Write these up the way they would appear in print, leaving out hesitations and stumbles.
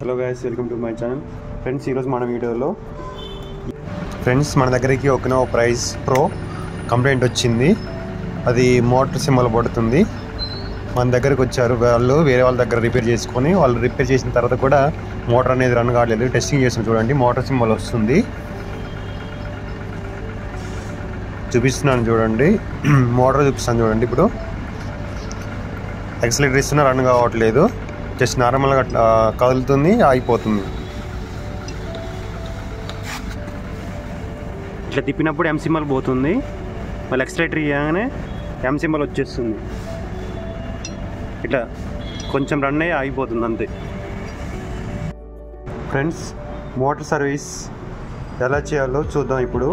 Hello guys, welcome to my channel. Friends, ఈరోజు మన వీడియోలో మన దగ్గరికి ఒక ప్రైస్ ప్రో కంప్లైంట్ వచ్చింది. అది మోటార్ సింబల్ పడుతుంది. మన దగ్గరికి వచ్చారు వాళ్ళు, వేరే వాళ్ళ దగ్గర రిపేర్ చేసుకొని, వాళ్ళు రిపేర్ చేసిన తర్వాత కూడా మోటార్ అనేది రన్ కావట్లేదు. టెస్టింగ్ చేసిన చూడండి, మోటార్ సింబల్ వస్తుంది. చూపిస్తున్నాను చూడండి, మోటార్ చూపిస్తాను చూడండి. ఇప్పుడు యాక్సిలరేటర్ ఇస్తున్నా, రన్ కావట్లేదు. జస్ట్ నార్మల్గా కదులుతుంది, ఆగిపోతుంది. ఇట్లా తిప్పినప్పుడు ఎం సింబల్ పోతుంది, మళ్ళీ యాక్సిలరేటర్ ఇవ్వగానే ఎం సింబల్ వచ్చేస్తుంది. ఇట్లా కొంచెం రన్ అయ్యి ఆగిపోతుంది అంతే. ఫ్రెండ్స్, మోటార్ సర్వీస్ ఎలా చేయాలో చూద్దాం. ఇప్పుడు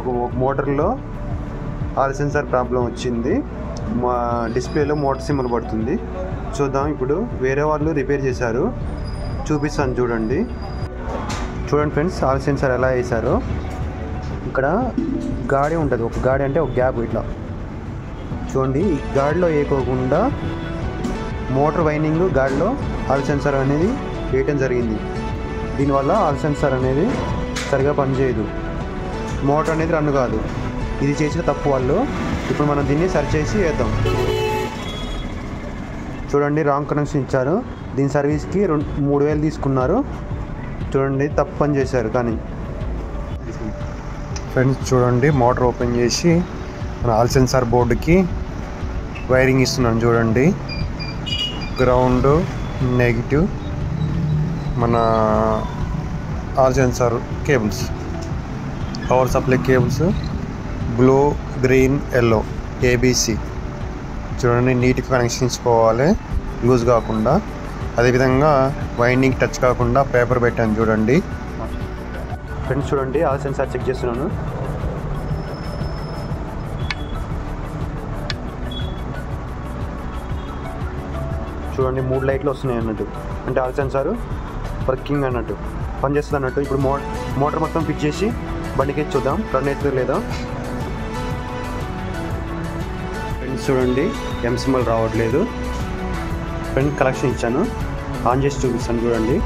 ఒక మోటార్లో ఆల్ సెన్సార్ ప్రాబ్లం వచ్చింది. మా డిస్ప్లేలో మోటార్ సింబల్ పడుతుంది. చూద్దాం. ఇప్పుడు వేరే వాళ్ళు రిపేర్ చేశారు, చూపిస్తాను చూడండి. చూడండి ఫ్రెండ్స్, ఆల్ సెన్సార్ ఎలా వేసారో. ఇక్కడ గాడి ఉంటుంది, ఒక గాడి అంటే ఒక గ్యాప్ ఇట్లా చూడండి. ఈ గాడిలో వేయకోకుండా మోటార్ వైండింగ్ గాడిలో ఆల్ సెన్సార్ అనేది వేయటం జరిగింది. దీనివల్ల ఆల్ సెన్సార్ అనేది సరిగా పనిచేయదు, మోటార్ అనేది రన్ కాదు. ఇది చేసిన తప్పు వాళ్ళు. ఇప్పుడు మనం దీన్ని సరి చేసి వేద్దాం. చూడండి, రాంగ్ కనెక్షన్ ఇచ్చారు. దీని సర్వీస్కి 3,000 తీసుకున్నారు. చూడండి, తప్పు పని చేశారు. కానీ ఫ్రెండ్స్ చూడండి, మోటార్ ఓపెన్ చేసి మన ఆల్ సెన్సార్ బోర్డుకి వైరింగ్ ఇస్తున్నాను చూడండి. గ్రౌండ్, నెగిటివ్, మన all sensor cables, power supply cables, blue, green, yellow, ABC. చూడండి, నీట్గా కనెక్షన్ ఇచ్చుకోవాలి, లూజ్ కాకుండా. అదేవిధంగా వైండింగ్ టచ్ కాకుండా పేపర్ పెట్టాను చూడండి. ఫ్రెండ్స్ చూడండి, ఆల్ సెన్సార్ చెక్ చేస్తున్నాను. చూడండి, 3 లైట్లు వస్తున్నాయి అన్నట్టు, అంటే ఆల్ సెన్సార్ వర్కింగ్ అన్నట్టు, పనిచేస్తుంది అన్నట్టు. ఇప్పుడు మోటార్ మొత్తం ఫిక్స్ చేసి బండికి చూద్దాం రన్ అవుతుందో లేదా. ఫ్రెండ్స్ చూడండి, ఎం సింబల్ రావట్లేదు. ఫ్రెండ్ కలెక్షన్ ఇచ్చాను, ఆన్ చేసి చూపిస్తాను చూడండి.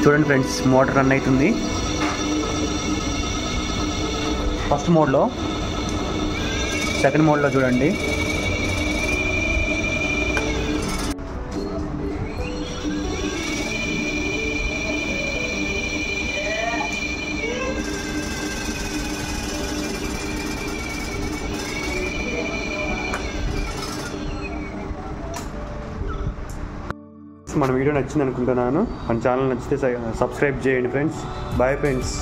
చూడండి ఫ్రెండ్స్, మోటార్ రన్ అవుతుంది ఫస్ట్ మోడ్లో. సెకండ్ మోడ్లో చూడండి. మన వీడియో నచ్చింది అనుకుంటున్నాను. మన ఛానల్ నచ్చితే సబ్స్క్రైబ్ చేయండి ఫ్రెండ్స్. Bye friends.